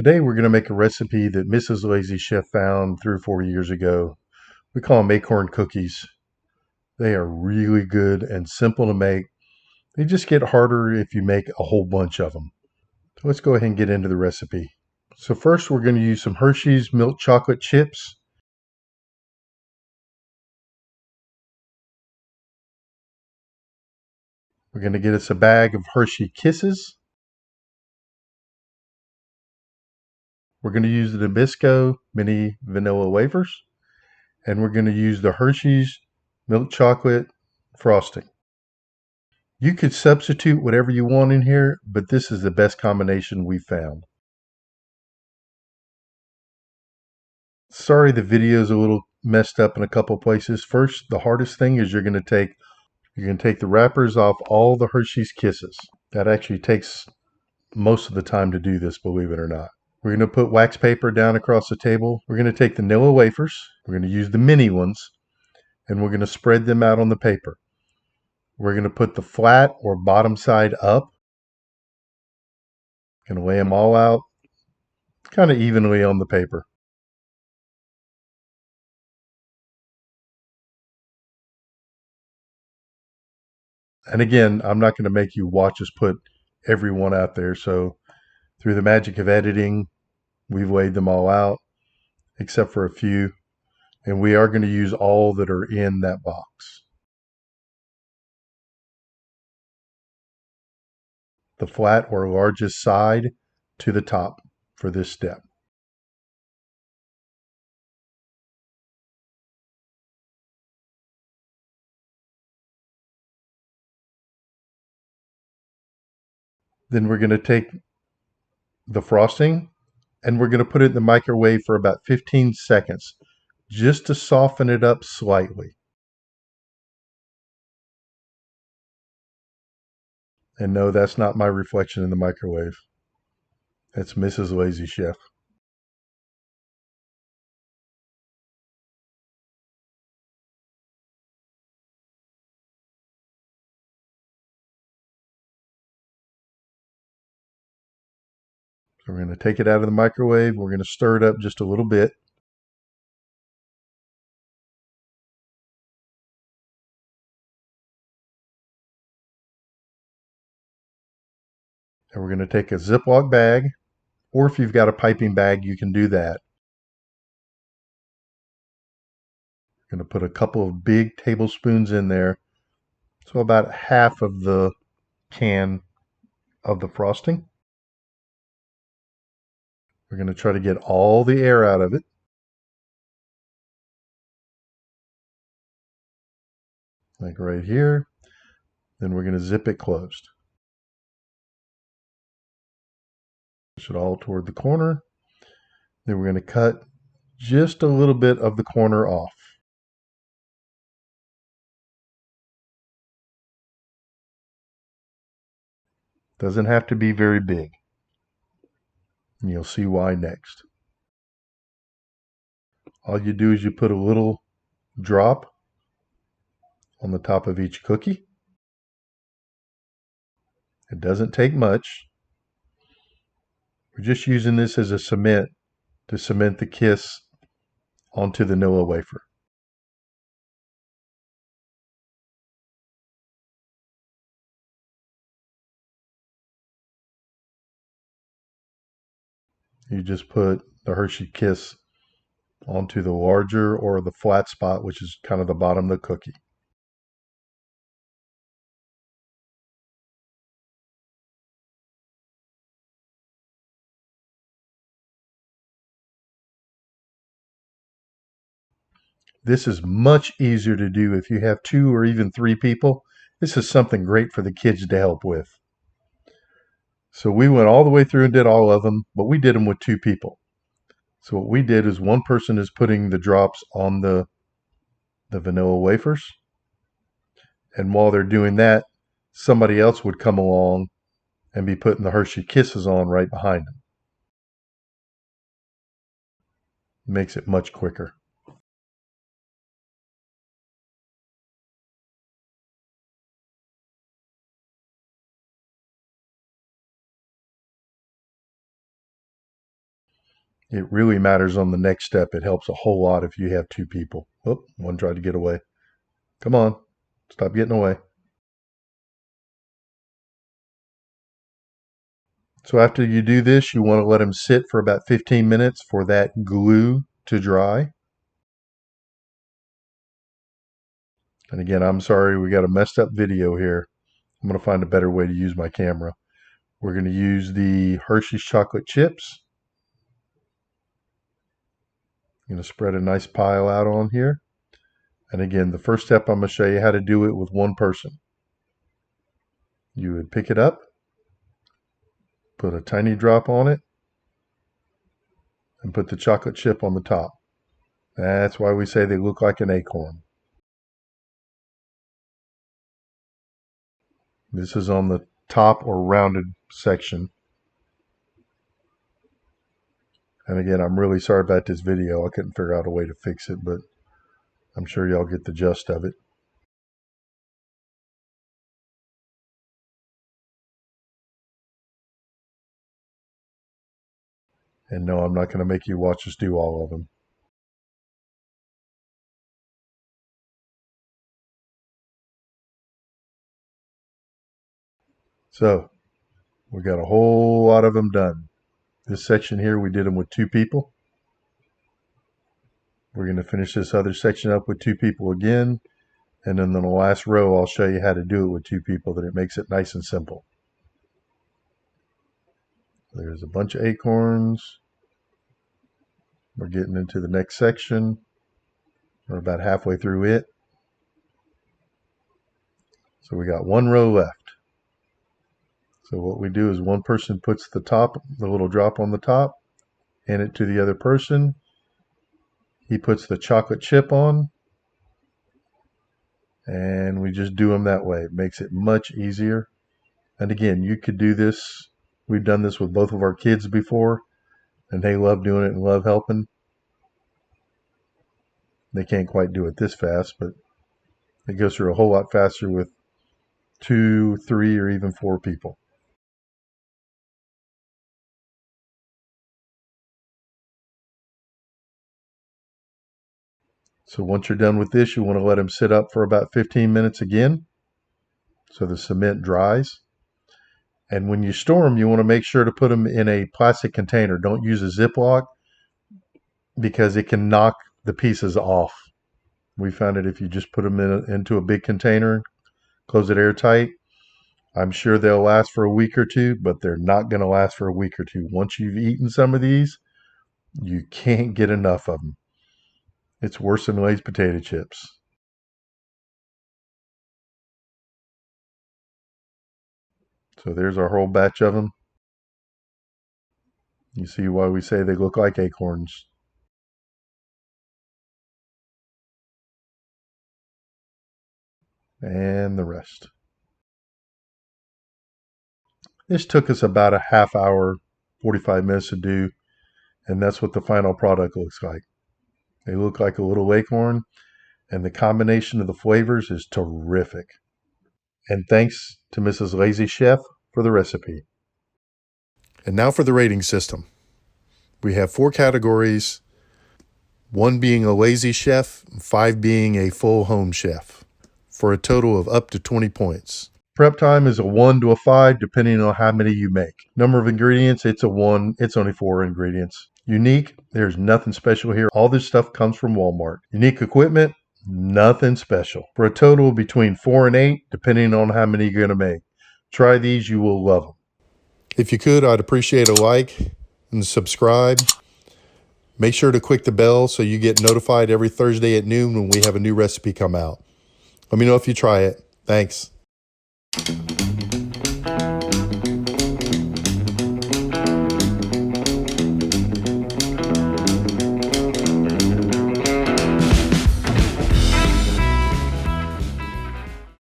Today we're going to make a recipe that Mrs. Lazy Chef found 3 or 4 years ago. We call them acorn cookies. They are really good and simple to make. They just get harder if you make a whole bunch of them. So let's go ahead and get into the recipe. So first we're going to use some Hershey's milk chocolate chips. We're going to get us a bag of Hershey Kisses. We're going to use the Nabisco mini vanilla wafers. And we're going to use the Hershey's milk chocolate frosting. You could substitute whatever you want in here, but this is the best combination we found. Sorry the video is a little messed up in a couple places. First, the hardest thing is you're going to take the wrappers off all the Hershey's Kisses. That actually takes most of the time to do this, believe it or not. We're going to put wax paper down across the table. We're going to take the vanilla wafers. We're going to use the mini ones, and we're going to spread them out on the paper. We're going to put the flat or bottom side up. Going to lay them all out kind of evenly on the paper. And again, I'm not going to make you watch us put every one out there. So through the magic of editing, we've laid them all out except for a few. And we are going to use all that are in that box. The flat or largest side to the top for this step. Then we're going to take the frosting and we're going to put it in the microwave for about 15 seconds just to soften it up slightly. And no, that's not my reflection in the microwave. That's Mrs. Lazy Chef. So we're going to take it out of the microwave. We're going to stir it up just a little bit. And we're going to take a Ziploc bag, or if you've got a piping bag, you can do that. We're going to put a couple of big tablespoons in there. So about half of the can of the frosting. We're going to try to get all the air out of it. Like right here. Then we're going to zip it closed. Push it all toward the corner. Then we're going to cut just a little bit of the corner off. Doesn't have to be very big. And you'll see why next. All you do is you put a little drop on the top of each cookie. It doesn't take much. We're just using this as a cement to cement the kiss onto the vanilla wafer. You just put the Hershey Kiss onto the larger or the flat spot, which is kind of the bottom of the cookie. This is much easier to do if you have 2 or even 3 people. This is something great for the kids to help with. So we went all the way through and did all of them, but we did them with 2 people. So what we did is one person is putting the drops on the vanilla wafers. And while they're doing that, somebody else would come along and be putting the Hershey Kisses on right behind them. Makes it much quicker. It really matters on the next step. It helps a whole lot if you have two people. Oh, one tried to get away. Come on, stop getting away. So after you do this, you want to let them sit for about 15 minutes for that glue to dry. And again, I'm sorry, we got a messed up video here. I'm going to find a better way to use my camera. We're going to use the Hershey's chocolate chips. I'm going to spread a nice pile out on here. And again, the first step, I'm going to show you how to do it with one person. You would pick it up, put a tiny drop on it, and put the chocolate chip on the top. That's why we say they look like an acorn. This is on the top or rounded section. And again, I'm really sorry about this video. I couldn't figure out a way to fix it, but I'm sure y'all get the gist of it. And no, I'm not going to make you watch us do all of them. So, we got a whole lot of them done. This section here, we did them with two people. We're going to finish this other section up with two people again. And then in the last row, I'll show you how to do it with two people, that it makes it nice and simple. There's a bunch of acorns. We're getting into the next section. We're about halfway through it. So we got one row left. So what we do is one person puts the little drop on the top, hand it to the other person. He puts the chocolate chip on, and we just do them that way. It makes it much easier. And again, you could do this. We've done this with both of our kids before, and they love doing it and love helping. They can't quite do it this fast, but it goes through a whole lot faster with 2, 3, or even 4 people. So once you're done with this, you want to let them sit up for about 15 minutes again, so the cement dries. And when you store them, you want to make sure to put them in a plastic container. Don't use a Ziploc, because it can knock the pieces off. We found that if you just put them into a big container, close it airtight, I'm sure they'll last for a week or two, but they're not going to last for a week or two. Once you've eaten some of these, you can't get enough of them. It's worse than Lay's potato chips. So there's our whole batch of them. You see why we say they look like acorns. And the rest. This took us about a half hour, 45 minutes to do, and that's what the final product looks like. They look like a little acorn, and the combination of the flavors is terrific. And thanks to Mrs. Lazy Chef for the recipe. And now for the rating system. We have 4 categories, 1 being a lazy chef, 5 being a full home chef, for a total of up to 20 points. Prep time is a 1 to a 5, depending on how many you make. Number of ingredients, it's a 1. It's only 4 ingredients. Unique, there's nothing special here. All this stuff comes from Walmart. Unique equipment, nothing special. For a total between 4 and 8, depending on how many you're going to make. Try these, you will love them. If you could, I'd appreciate a like and subscribe. Make sure to click the bell so you get notified every Thursday at noon when we have a new recipe come out. Let me know if you try it. Thanks.